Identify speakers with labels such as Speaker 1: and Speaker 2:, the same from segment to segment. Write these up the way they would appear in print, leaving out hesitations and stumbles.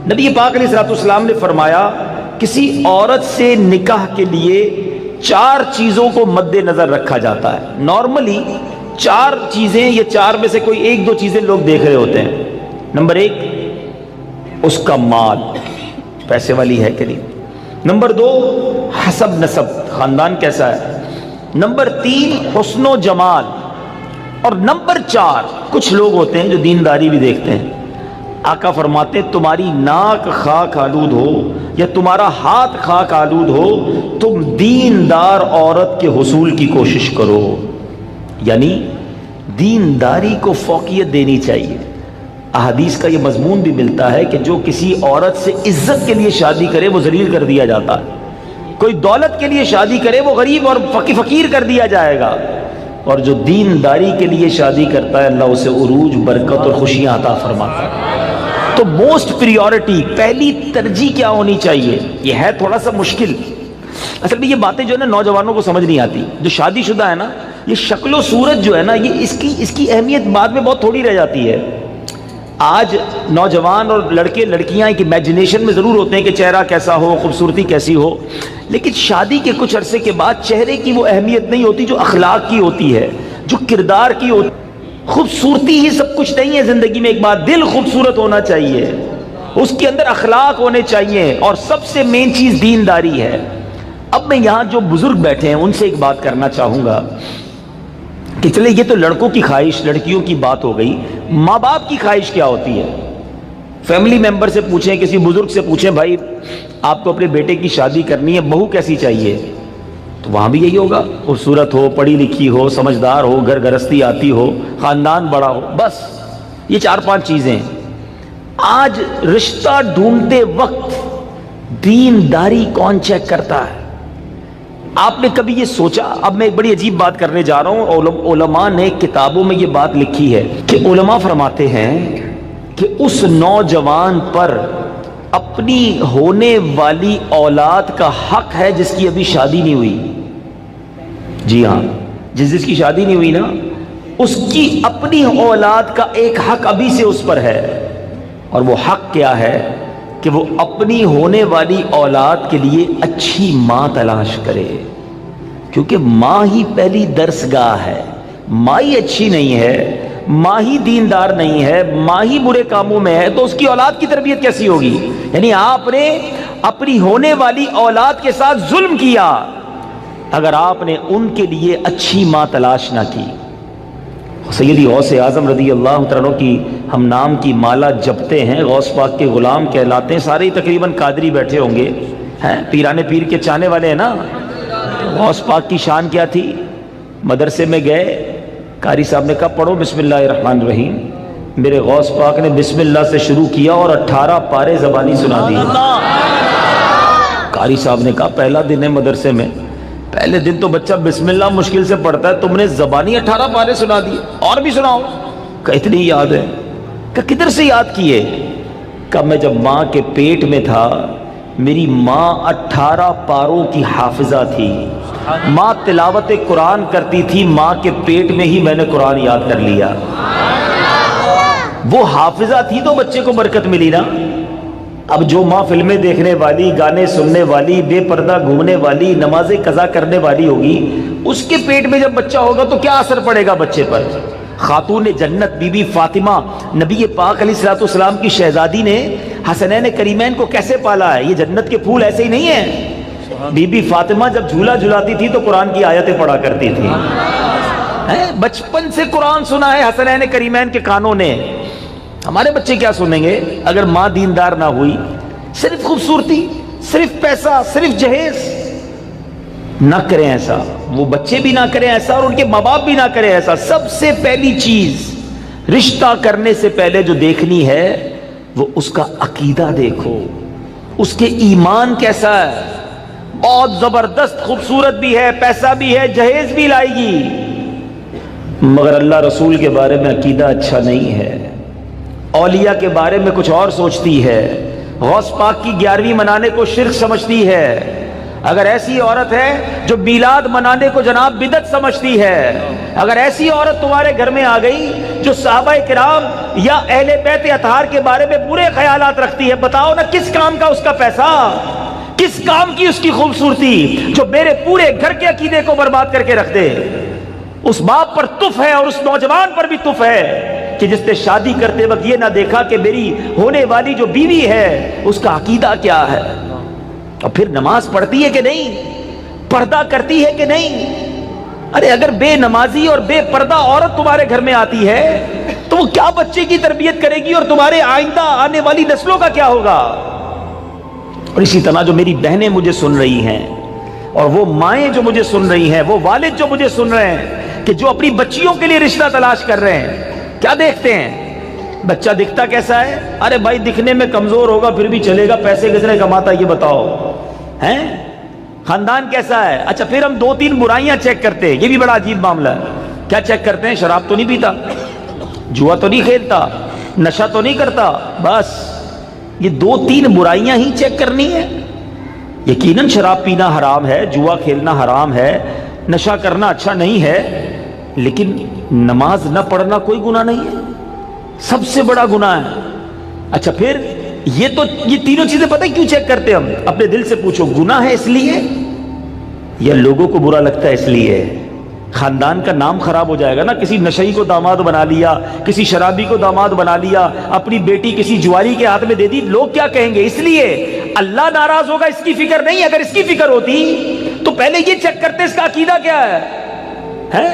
Speaker 1: نبی پاک علیہ الصلوۃ والسلام نے فرمایا کسی عورت سے نکاح کے لیے 4 چیزوں کو مد نظر رکھا جاتا ہے. نارملی 4 چیزیں یا 4 میں سے کوئی 1-2 چیزیں لوگ دیکھ رہے ہوتے ہیں. نمبر 1 اس کا مال، پیسے والی ہے کہ نہیں. نمبر 2 حسب نسب، خاندان کیسا ہے. نمبر 3 حسن و جمال. اور نمبر 4 کچھ لوگ ہوتے ہیں جو دینداری بھی دیکھتے ہیں. آقا فرماتے تمہاری ناک خاک آلود ہو یا تمہارا ہاتھ خاک آلود ہو، تم دیندار عورت کے حصول کی کوشش کرو. یعنی دینداری کو فوقیت دینی چاہیے. احادیث کا یہ مضمون بھی ملتا ہے کہ جو کسی عورت سے عزت کے لیے شادی کرے وہ ذلیل کر دیا جاتا ہے. کوئی دولت کے لیے شادی کرے وہ غریب اور فقیر کر دیا جائے گا. اور جو دینداری کے لیے شادی کرتا ہے اللہ اسے عروج، برکت اور خوشیاں عطا فرماتا ہے. تو موسٹ پریورٹی، پہلی ترجیح کیا ہونی چاہیے؟ یہ ہے تھوڑا سا مشکل. اصل میں یہ باتیں جو ہے نا نوجوانوں کو سمجھ نہیں آتی. جو شادی شدہ ہے نا، یہ شکل و صورت جو ہے نا، یہ اس کی اہمیت بعد میں بہت تھوڑی رہ جاتی ہے. آج نوجوان اور لڑکے لڑکیاں ایک امیجنیشن میں ضرور ہوتے ہیں کہ چہرہ کیسا ہو، خوبصورتی کیسی ہو، لیکن شادی کے کچھ عرصے کے بعد چہرے کی وہ اہمیت نہیں ہوتی جو اخلاق کی ہوتی ہے، جو کردار کی ہوتی ہے. خوبصورتی ہی سب کچھ نہیں ہے زندگی میں. ایک بات، دل خوبصورت ہونا چاہیے، اس کے اندر اخلاق ہونے چاہیے، اور سب سے مین چیز دینداری ہے. اب میں یہاں جو بزرگ بیٹھے ہیں ان سے ایک بات کرنا چاہوں گا کہ چلے یہ تو لڑکوں کی خواہش، لڑکیوں کی بات ہو گئی. ماں باپ کی خواہش کیا ہوتی ہے؟ فیملی ممبر سے پوچھیں، کسی بزرگ سے پوچھیں، بھائی آپ کو اپنے بیٹے کی شادی کرنی ہے، بہو کیسی چاہیے؟ تو وہاں بھی یہی ہوگا، خوبصورت ہو، پڑھی لکھی ہو، سمجھدار ہو، گھر گرستی آتی ہو، خاندان بڑا ہو. بس یہ 4-5 چیزیں. آج رشتہ ڈھونڈتے وقت دینداری کون چیک کرتا ہے؟ آپ نے کبھی یہ سوچا؟ اب میں ایک بڑی عجیب بات کرنے جا رہا ہوں. علماء نے کتابوں میں یہ بات لکھی ہے کہ علماء فرماتے ہیں کہ اس نوجوان پر اپنی ہونے والی اولاد کا حق ہے جس کی ابھی شادی نہیں ہوئی. جی ہاں، جس کی شادی نہیں ہوئی نا، اس کی اپنی اولاد کا ایک حق ابھی سے اس پر ہے. اور وہ حق کیا ہے؟ کہ وہ اپنی ہونے والی اولاد کے لیے اچھی ماں تلاش کرے. کیونکہ ماں ہی پہلی درسگاہ ہے. ماں ہی اچھی نہیں ہے، ماں ہی دیندار نہیں ہے، ماں ہی برے کاموں میں ہے، تو اس کی اولاد کی تربیت کیسی ہوگی؟ یعنی آپ نے اپنی ہونے والی اولاد کے ساتھ ظلم کیا اگر آپ نے ان کے لیے اچھی ماں تلاش نہ کی. سیدی غوث اعظم رضی اللہ عنہ کی ہم نام کی مالا جپتے ہیں، غوث پاک کے غلام کہلاتے ہیں. سارے تقریباً قادری بیٹھے ہوں گے، پیرانے پیر کے چاہنے والے ہیں نا. غوث پاک کی شان کیا تھی؟ مدرسے میں گئے، قاری صاحب نے کہا پڑھو بسم اللہ الرحمن الرحیم. میرے غوث پاک نے بسم اللہ سے شروع کیا اور 18 پارے زبانی سنا دی. قاری صاحب نے کہا پہلا دن ہے مدرسے میں، پہلے دن تو بچہ بسم اللہ مشکل سے پڑھتا ہے، تم نے زبانی 18 پارے سنا دیے، اور بھی سناؤ. کہ اتنی یاد ہے. کہ کدھر سے یاد کیے؟ کہ میں جب ماں کے پیٹ میں تھا میری ماں 18 پاروں کی حافظہ تھی. ماں تلاوت قرآن کرتی تھی، ماں کے پیٹ میں ہی میں نے قرآن یاد کر لیا. وہ حافظہ تھی تو بچے کو برکت ملی نا. اب جو ماں فلمیں دیکھنے والی، گانے سننے والی، بے پردہ گھومنے والی، نمازیں قضا کرنے والی ہوگی، اس کے پیٹ میں جب بچہ ہوگا تو کیا اثر پڑے گا بچے پر؟ خاتون جنت بی بی فاطمہ، نبی پاک علیہ الصلوۃ والسلام کی شہزادی نے حسنین کریمین کو کیسے پالا ہے؟ یہ جنت کے پھول ایسے ہی نہیں ہیں. بی بی فاطمہ جب جھولا جھلاتی تھی تو قرآن کی آیتیں پڑھا کرتی تھی. بچپن سے قرآن سنا ہے حسنین کریمین کے کانوں نے. ہمارے بچے کیا سنیں گے اگر ماں دیندار نہ ہوئی؟ صرف خوبصورتی، صرف پیسہ، صرف جہیز. نہ کریں ایسا، وہ بچے بھی نہ کریں ایسا، اور ان کے ماں باپ بھی نہ کریں ایسا. سب سے پہلی چیز رشتہ کرنے سے پہلے جو دیکھنی ہے وہ اس کا عقیدہ دیکھو، اس کے ایمان کیسا ہے. بہت زبردست خوبصورت بھی ہے، پیسہ بھی ہے، جہیز بھی لائے گی، مگر اللہ رسول کے بارے میں عقیدہ اچھا نہیں ہے، اولیاء کے بارے میں کچھ اور سوچتی ہے، غوث پاک کی 11ویں منانے کو شرک سمجھتی ہے. اگر ایسی عورت ہے جو میلاد منانے کو جناب بدعت سمجھتی ہے، اگر ایسی عورت تمہارے گھر میں آ گئی جو صحابہ کرام یا اہل بیت اطہار کے بارے میں برے خیالات رکھتی ہے، بتاؤ نا کس کام کا اس کا پیسہ، کس کام کی اس کی خوبصورتی جو میرے پورے گھر کے عقیدے کو برباد کر کے رکھ دے۔ اس باپ پر تف ہے اور اس نوجوان پر بھی تف ہے کہ جس نے شادی کرتے وقت یہ نہ دیکھا کہ میری ہونے والی جو بیوی ہے اس کا عقیدہ کیا ہے، اور پھر نماز پڑھتی ہے کہ نہیں، پردہ کرتی ہے کہ نہیں۔ ارے اگر بے نمازی اور بے پردہ عورت تمہارے گھر میں آتی ہے تو وہ کیا بچے کی تربیت کرے گی، اور تمہارے آئندہ آنے والی نسلوں کا کیا ہوگا؟ اور اسی طرح جو میری بہنیں مجھے سن رہی ہیں، اور وہ مائیں جو مجھے سن رہی ہیں، وہ والد جو مجھے سن رہے ہیں کہ جو اپنی بچیوں کے لیے رشتہ تلاش کر رہے ہیں، کیا دیکھتے ہیں؟ بچہ دکھتا کیسا ہے؟ ارے بھائی دکھنے میں کمزور ہوگا پھر بھی چلے گا، پیسے کس نے کماتا یہ بتاؤ، ہیں؟ خاندان کیسا ہے؟ اچھا پھر ہم 2-3 برائیاں چیک کرتے ہیں، یہ بھی بڑا عجیب معاملہ ہے۔ کیا چیک کرتے ہیں؟ شراب تو نہیں پیتا، جوا تو نہیں کھیلتا، نشہ تو نہیں کرتا، بس یہ 2-3 برائیاں ہی چیک کرنی ہے۔ یقیناً شراب پینا حرام ہے، جوا کھیلنا حرام ہے، نشہ کرنا اچھا نہیں ہے، لیکن نماز نہ پڑھنا کوئی گناہ نہیں ہے، سب سے بڑا گناہ ہے۔ اچھا پھر یہ تینوں چیزیں پتہ کیوں چیک کرتے ہم؟ اپنے دل سے پوچھو، گناہ ہے اس لیے یا لوگوں کو برا لگتا ہے اس لیے؟ خاندان کا نام خراب ہو جائے گا نا، کسی نشئی کو داماد بنا لیا، کسی شرابی کو داماد بنا لیا، اپنی بیٹی کسی جواری کے ہاتھ میں دے دی، لوگ کیا کہیں گے؟ اس لیے اللہ ناراض ہوگا اس کی فکر نہیں۔ اگر اس کی فکر ہوتی تو پہلے یہ چیک کرتے اس کا عقیدہ کیا ہے۔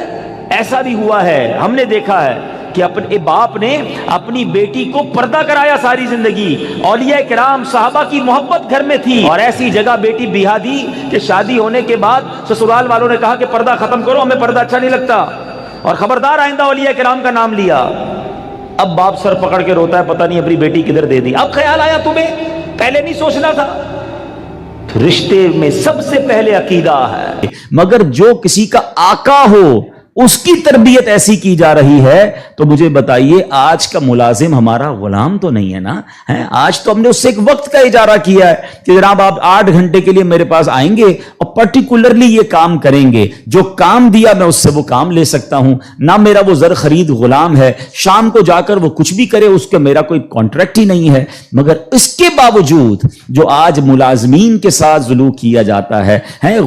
Speaker 1: ایسا بھی ہوا ہے، ہم نے دیکھا ہے کہ اپنے باپ نے اپنی بیٹی کو پردہ کرایا ساری زندگی، اولیاء کرام صحابہ کی محبت گھر میں تھی، اور ایسی جگہ بیٹی بیاہ دی کہ شادی ہونے کے بعد سسرال والوں نے کہا کہ پردہ ختم کرو، ہمیں پردہ اچھا نہیں لگتا، اور خبردار آئندہ اولیاء کرام کا نام لیا۔ اب باپ سر پکڑ کے روتا ہے، پتہ نہیں اپنی بیٹی کدھر دے دی۔ اب خیال آیا تمہیں، پہلے نہیں سوچنا تھا؟ رشتے میں سب سے پہلے عقیدہ ہے۔ مگر جو کسی کا آقا ہو اس کی تربیت ایسی کی جا رہی ہے تو مجھے بتائیے آج کا ملازم ہمارا غلام تو نہیں ہے نا؟ آج تو ہم نے اس سے ایک وقت کا اجارہ کیا ہے کہ جناب آپ 8 گھنٹے کے لیے میرے پاس آئیں گے اور پرٹیکولرلی یہ کام کریں گے، جو کام دیا میں اس سے وہ کام لے سکتا ہوں، نہ میرا وہ زر خرید غلام ہے، شام کو جا کر وہ کچھ بھی کرے اس کا میرا کوئی کانٹریکٹ ہی نہیں ہے۔ مگر اس کے باوجود جو آج ملازمین کے ساتھ سلوک کیا جاتا ہے،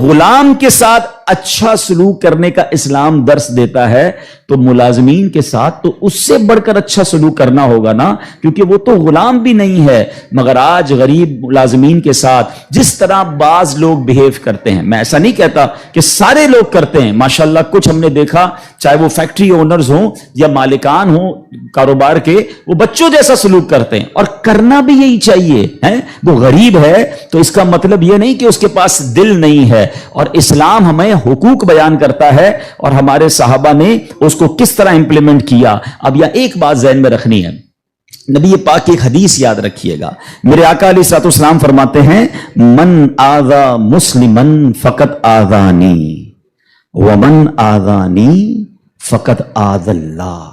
Speaker 1: غلام کے ساتھ اچھا سلوک کرنے کا اسلام درس دیتا ہے، تو ملازمین کے ساتھ تو اس سے بڑھ کر اچھا سلوک کرنا ہوگا نا، کیونکہ وہ تو غلام بھی نہیں ہے۔ مگر آج غریب ملازمین کے ساتھ جس طرح بعض لوگ بیہیو کرتے ہیں، میں ایسا نہیں کہتا کہ سارے لوگ کرتے ہیں، ماشاءاللہ کچھ ہم نے دیکھا، چاہے وہ فیکٹری اونرز ہوں یا مالکان ہوں کاروبار کے، وہ بچوں جیسا سلوک کرتے ہیں، اور کرنا بھی یہی چاہیے۔ وہ غریب ہے تو اس کا مطلب یہ نہیں کہ اس کے پاس دل نہیں ہے، اور اسلام ہمیں حقوق بیان کرتا ہے اور ہمارے صحابہ نے اس کو کس طرح امپلیمنٹ کیا۔ اب یہ ایک بات ذہن میں رکھنی ہے، نبی پاک کی ایک حدیث یاد رکھیے گا، میرے آقا علیہ الصلوۃ والسلام فرماتے ہیں من آذا مسلمن فقط آذانی ومن آذانی فقط آذ اللہ،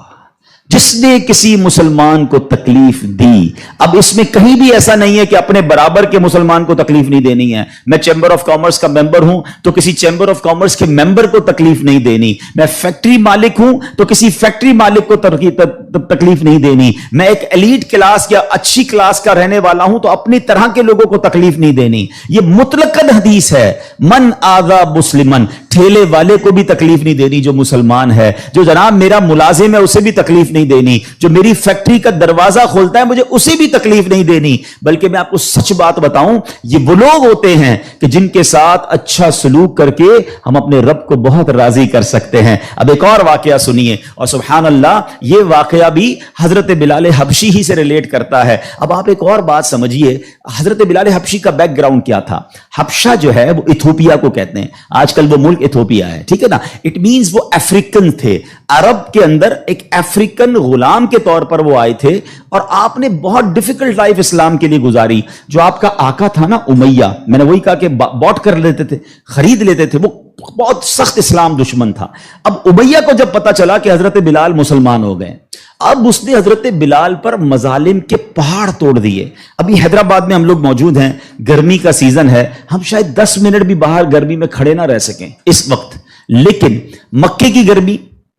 Speaker 1: جس نے کسی مسلمان کو تکلیف دی۔ اب اس میں کہیں بھی ایسا نہیں ہے کہ اپنے برابر کے مسلمان کو تکلیف نہیں دینی ہے۔ میں چیمبر آف کامرس کا ممبر ہوں تو کسی چیمبر آف کامرس کے ممبر کو تکلیف نہیں دینی، میں فیکٹری مالک ہوں تو کسی فیکٹری مالک کو تکلیف نہیں دینی، میں ایک ایلیٹ کلاس یا اچھی کلاس کا رہنے والا ہوں تو اپنی طرح کے لوگوں کو تکلیف نہیں دینی۔ یہ مطلقاً حدیث ہے، من آذا مسلمن، ٹھیلے والے کو بھی تکلیف نہیں دینی جو مسلمان ہے، جو جناب میرا ملازم ہے اسے بھی تکلیف نہیں دینی، جو میری فیکٹری کا دروازہ کھولتا ہے مجھے اسے بھی تکلیف نہیں دینی۔ بلکہ میں آپ کو سچ بات بتاؤں، یہ وہ لوگ ہوتے ہیں کہ جن کے ساتھ اچھا سلوک کر کے ہم اپنے رب کو بہت راضی کر سکتے ہیں۔ اب ایک اور واقعہ سنیے، اور سبحان اللہ یہ واقعہ بھی حضرت بلال حبشی ہی سے ریلیٹ کرتا ہے۔ اب آپ ایک اور بات سمجھیے، حضرت بلال حبشی کا بیک گراؤنڈ کیا تھا؟ حبشہ جو ہے وہ ایتھوپیا کو کہتے ہیں، آج کل وہ ملک ایتھوپیا ہے، ٹھیک ہے نا؟ اٹ مینز وہ افریقن تھے، عرب کے اندر ایک افریقن غلام کے طور پر وہ آئے تھے، اور آپ نے بہت ڈیفیکلٹ لائف اسلام کے لیے گزاری۔ جو آپ کا آقا تھا نا امیہ، میں نے وہی کہا کہ باٹ کر لیتے تھے، خرید لیتے تھے، وہ بہت سخت اسلام دشمن تھا۔ اب امیہ کو جب پتا چلا کہ حضرت بلال مسلمان ہو گئے، اب اس نے حضرت بلال پر مظالم کے پہاڑ توڑ دیے۔ ابھی حیدرآباد میں ہم لوگ موجود ہیں، گرمی کا سیزن ہے، ہم شاید 10 منٹ بھی باہر گرمی میں کھڑے نہ رہ سکیں اس وقت، لیکن مکے کی گرمی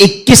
Speaker 1: 21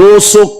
Speaker 1: 200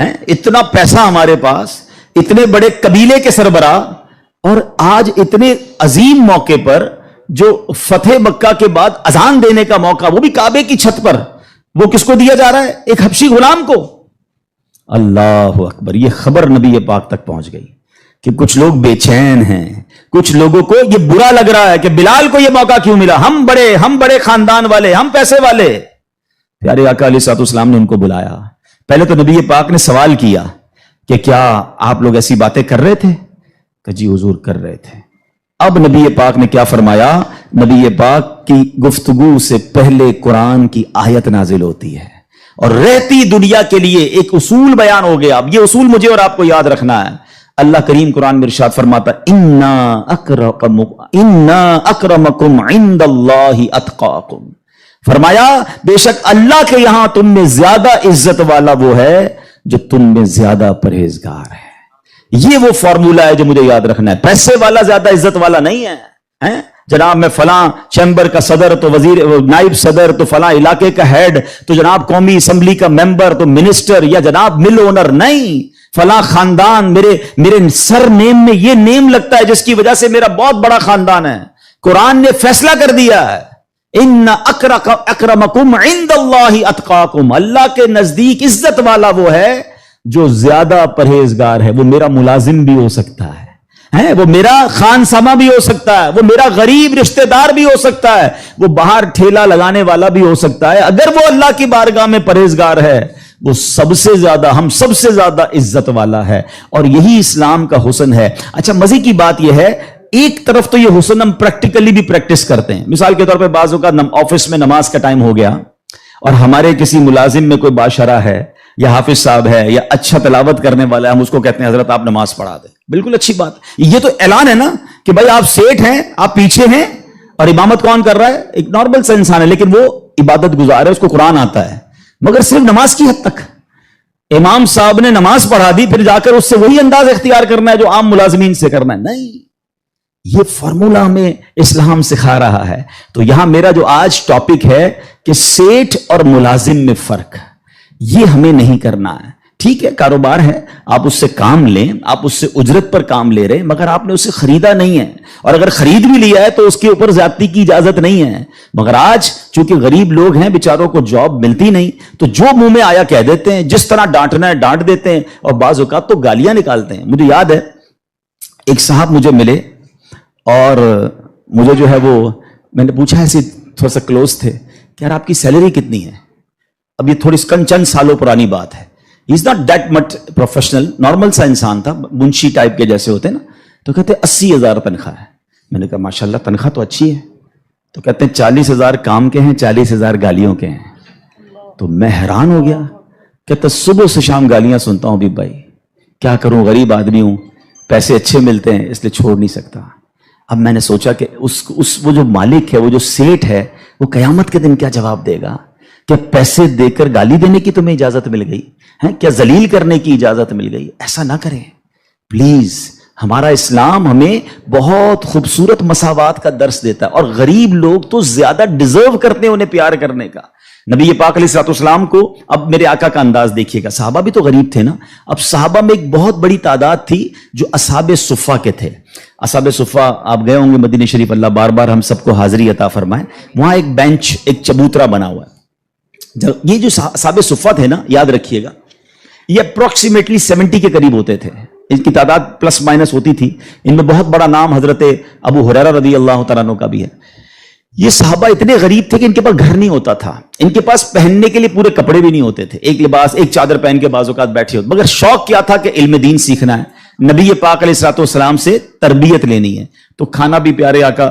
Speaker 1: اتنا پیسہ ہمارے پاس، اتنے بڑے قبیلے کے سربراہ، اور آج اتنے عظیم موقع پر جو فتح مکہ کے بعد اذان دینے کا موقع، وہ بھی کعبے کی چھت پر، وہ کس کو دیا جا رہا ہے؟ ایک حبشی غلام کو۔ اللہ اکبر! یہ خبر نبی پاک تک پہنچ گئی کہ کچھ لوگ بے چین ہیں، کچھ لوگوں کو یہ برا لگ رہا ہے کہ بلال کو یہ موقع کیوں ملا، ہم بڑے خاندان والے، ہم پیسے والے۔ پیارے آقا علیہ الصلوۃ والسلام نے ان کو بلایا، پہلے تو نبی پاک نے سوال کیا کہ کیا آپ لوگ ایسی باتیں کر رہے تھے؟ کہ جی حضور کر رہے تھے۔ اب نبی پاک نے کیا فرمایا؟ نبی پاک کی گفتگو سے پہلے قرآن کی آیت نازل ہوتی ہے اور رہتی دنیا کے لیے ایک اصول بیان ہو گیا۔ اب یہ اصول مجھے اور آپ کو یاد رکھنا ہے۔ اللہ کریم قرآن میں ارشاد فرماتا انا اکرمکم عند اللہ اتقاکم، فرمایا بے شک اللہ کے یہاں تم میں زیادہ عزت والا وہ ہے جو تم میں زیادہ پرہیزگار ہے۔ یہ وہ فارمولا ہے جو مجھے یاد رکھنا ہے۔ پیسے والا زیادہ عزت والا نہیں ہے، جناب میں فلاں چیمبر کا صدر تو وزیر نائب صدر تو فلاں علاقے کا ہیڈ تو جناب قومی اسمبلی کا ممبر تو منسٹر یا جناب مل اونر، نہیں، فلاں خاندان میرے سر نیم میں یہ نیم لگتا ہے جس کی وجہ سے میرا بہت بڑا خاندان ہے۔ قرآن نے فیصلہ کر دیا ہے ان اکرمکم عند اللہ اتقاکم، اللہ کے نزدیک عزت والا وہ ہے جو زیادہ پرہیزگار ہے۔ وہ میرا ملازم بھی ہو سکتا ہے، وہ میرا خان سما بھی ہو سکتا ہے، وہ میرا غریب رشتہ دار بھی ہو سکتا ہے، وہ باہر ٹھیلا لگانے والا بھی ہو سکتا ہے، اگر وہ اللہ کی بارگاہ میں پرہیزگار ہے وہ سب سے زیادہ، ہم سب سے زیادہ عزت والا ہے۔ اور یہی اسلام کا حسن ہے۔ اچھا مزے کی بات یہ ہے، ایک طرف تو یہ حسن ہم پریکٹیکلی بھی پریکٹس کرتے ہیں۔ مثال کے طور پہ بعض اوقات آفس میں نماز کا ٹائم ہو گیا اور ہمارے کسی ملازم میں کوئی باشرہ ہے یا حافظ صاحب ہے یا اچھا تلاوت کرنے والا ہے، ہم اس کو کہتے ہیں حضرت آپ نماز پڑھا دیں۔ بالکل اچھی بات، یہ تو اعلان ہے نا کہ بھائی آپ سیٹ ہیں، آپ پیچھے ہیں، اور امامت کون کر رہا ہے؟ ایک نارمل سا انسان ہے، لیکن وہ عبادت گزار ہے، اس کو قرآن آتا ہے، مگر صرف نماز کی حد تک۔ امام صاحب نے نماز پڑھا دی، پھر جا کر اس سے وہی انداز اختیار کرنا ہے جو عام ملازمین سے کرنا ہے؟ نہیں، یہ فارمولہ ہمیں اسلام سکھا رہا ہے۔ تو یہاں میرا جو آج ٹاپک ہے کہ سیٹ اور ملازم میں فرق، یہ ہمیں نہیں کرنا ہے۔ ٹھیک ہے، کاروبار ہے، آپ اس سے کام لیں، آپ اس سے اجرت پر کام لے رہے ہیں، مگر آپ نے اسے خریدا نہیں ہے، اور اگر خرید بھی لیا ہے تو اس کے اوپر زیادتی کی اجازت نہیں ہے۔ مگر آج چونکہ غریب لوگ ہیں، بیچاروں کو جاب ملتی نہیں، تو جو منہ میں آیا کہہ دیتے ہیں، جس طرح ڈانٹنا ہے ڈانٹ دیتے ہیں، اور بعض اوقات تو گالیاں نکالتے ہیں۔ مجھے یاد ہے ایک صاحب مجھے ملے اور مجھے جو ہے وہ میں نے پوچھا، ایسے تھوڑا سا کلوز تھے کہ یار آپ کی سیلری کتنی ہے؟ اب یہ تھوڑی چند سالوں پرانی بات ہے، he is not that much professional, normal سا انسان تھا، منشی ٹائپ کے جیسے ہوتے ہیں نا، تو کہتے 80,000 تنخواہ ہے۔ میں نے کہا ماشاءاللہ تنخواہ تو اچھی ہے۔ تو کہتے ہیں 40,000 کام کے ہیں، 40,000 گالیوں کے ہیں۔ تو میں حیران ہو گیا، کہتا صبح سے شام گالیاں سنتا ہوں حبیب بھائی، کیا کروں، غریب آدمی ہوں، پیسے اچھے ملتے ہیں اس لیے چھوڑ نہیں سکتا۔ اب میں نے سوچا کہ وہ جو مالک ہے، وہ جو سیٹ ہے، وہ قیامت کے دن کیا جواب دے گا؟ کیا پیسے دے کر گالی دینے کی تمہیں اجازت مل گئی ہے؟ کیا ذلیل کرنے کی اجازت مل گئی؟ ایسا نہ کریں پلیز۔ ہمارا اسلام ہمیں بہت خوبصورت مساوات کا درس دیتا ہے، اور غریب لوگ تو زیادہ ڈیزرو کرتے ہیں انہیں پیار کرنے کا۔ نبی پاک علیہ الصلوۃ والسلام کو، اب میرے آقا کا انداز دیکھیے گا، صحابہ بھی تو غریب تھے نا۔ اب صحابہ میں ایک بہت بڑی تعداد تھی جو اصحاب صفہ کے تھے۔ اصحاب صفہ آپ گئے ہوں گے مدینہ شریف، اللہ بار بار ہم سب کو حاضری عطا فرمائے۔ وہاں ایک بینچ، ایک چبوترا بنا ہوا ہے۔ یہ جو اصحاب صفہ تھے نا، یاد رکھیے گا، یہ اپروکسیمیٹلی 70 کے قریب ہوتے تھے، ان کی تعداد پلس مائنس ہوتی تھی۔ ان میں بہت بڑا نام حضرت ابو ہریرہ رضی اللہ تعالیٰ عنہ کا بھی ہے۔ یہ صحابہ اتنے غریب تھے کہ ان کے پاس گھر نہیں ہوتا تھا، ان کے پاس پہننے کے لیے پورے کپڑے بھی نہیں ہوتے تھے، ایک لباس، ایک چادر پہن کے بعض اوقات بیٹھے ہوتے، مگر شوق کیا تھا کہ علم دین سیکھنا ہے، نبی پاک علیہ الصلوۃ والسلام سے تربیت لینی ہے۔ تو کھانا بھی پیارے آقا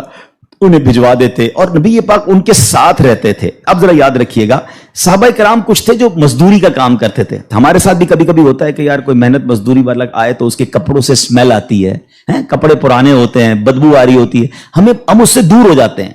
Speaker 1: انہیں بھجوا دیتے اور نبی پاک ان کے ساتھ رہتے تھے۔ اب ذرا یاد رکھیے گا، صحابہ کرام کچھ تھے جو مزدوری کا کام کرتے تھے۔ ہمارے ساتھ بھی کبھی کبھی ہوتا ہے کہ یار کوئی محنت مزدوری والا آئے تو اس کے کپڑوں سے اسمیل آتی ہے، کپڑے پرانے ہوتے ہیں، بدبو آ رہی ہوتی ہے، ہم اس سے دور ہو جاتے ہیں۔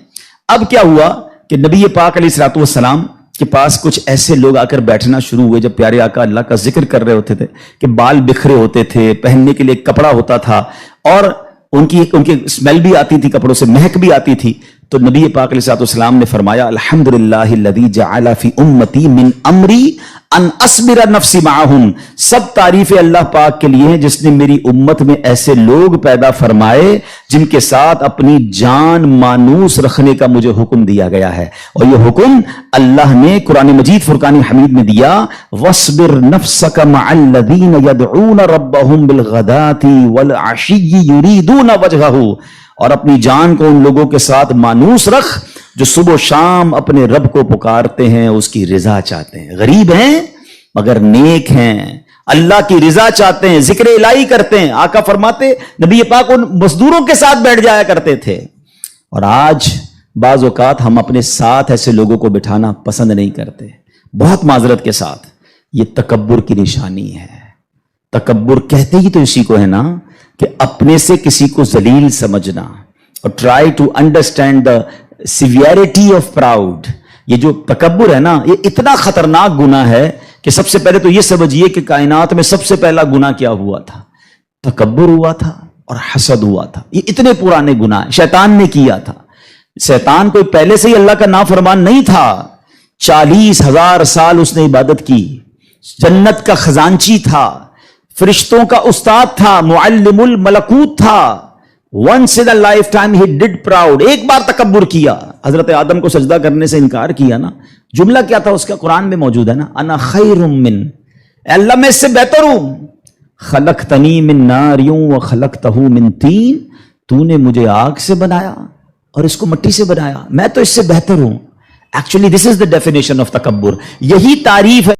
Speaker 1: اب کیا ہوا کہ نبی پاک علیہ الصلوۃ والسلام کے پاس کچھ ایسے لوگ آ کر بیٹھنا شروع ہوئے، جب پیارے آقا اللہ کا ذکر کر رہے ہوتے تھے کہ بال بکھرے ہوتے تھے، پہننے کے لیے کپڑا ہوتا تھا، اور ان کی اسمیل بھی آتی تھی، کپڑوں سے مہک بھی آتی تھی۔ تو نبی پاک علیہ الصلوۃ والسلام نے فرمایا الحمدللہ الذی جعل فی امتی من امری ان اصبر نفسی معہم، سب تعریف اللہ پاک کے لیے ہیں جس نے میری امت میں ایسے لوگ پیدا فرمائے جن کے ساتھ اپنی جان مانوس رکھنے کا مجھے حکم دیا گیا ہے، اور یہ حکم اللہ نے قرآن مجید فرقان حمید میں دیا، وَاصْبِرْ نَفْسَكَ مَعَ الَّذِينَ يَدْعُونَ رَبَّهُمْ بِالْغَدَاةِ وَالْعَشِيِّ يُرِيدُونَ وَجْهَهُ، اور اپنی جان کو ان لوگوں کے ساتھ مانوس رکھ جو صبح و شام اپنے رب کو پکارتے ہیں، اس کی رضا چاہتے ہیں، غریب ہیں مگر نیک ہیں، اللہ کی رضا چاہتے ہیں، ذکر الہی کرتے ہیں۔ آقا فرماتے نبی پاک ان مزدوروں کے ساتھ بیٹھ جایا کرتے تھے، اور آج بعض اوقات ہم اپنے ساتھ ایسے لوگوں کو بٹھانا پسند نہیں کرتے، بہت معذرت کے ساتھ۔ یہ تکبر کی نشانی ہے۔ تکبر کہتے ہی تو اسی کو ہے نا کہ اپنے سے کسی کو ذلیل سمجھنا، اور try to understand the severity of proud. یہ جو تکبر ہے نا، یہ اتنا خطرناک گناہ ہے کہ سب سے پہلے تو یہ سمجھیے کہ کائنات میں سب سے پہلا گناہ کیا ہوا تھا؟ تکبر ہوا تھا اور حسد ہوا تھا۔ یہ اتنے پرانے گناہ شیطان نے کیا تھا۔ شیطان کوئی پہلے سے ہی اللہ کا نافرمان نہیں تھا، 40,000 سال اس نے عبادت کی، جنت کا خزانچی تھا، فرشتوں کا استاد تھا، معلم الملکوت تھا۔ once in a lifetime he did proud، ایک بار تکبر کیا، حضرت آدم کو سجدہ کرنے سے انکار کیا نا۔ جملہ کیا تھا اس کا؟ قرآن میں موجود ہے نا، انا خیر من، اے اللہ میں اس سے بہتر ہوں، خلقتنی من نار وخلقتہ من طین، تو نے مجھے آگ سے بنایا اور اس کو مٹی سے بنایا، میں تو اس سے بہتر ہوں۔ Actually this is the definition of تکبر، یہی تعریف ہے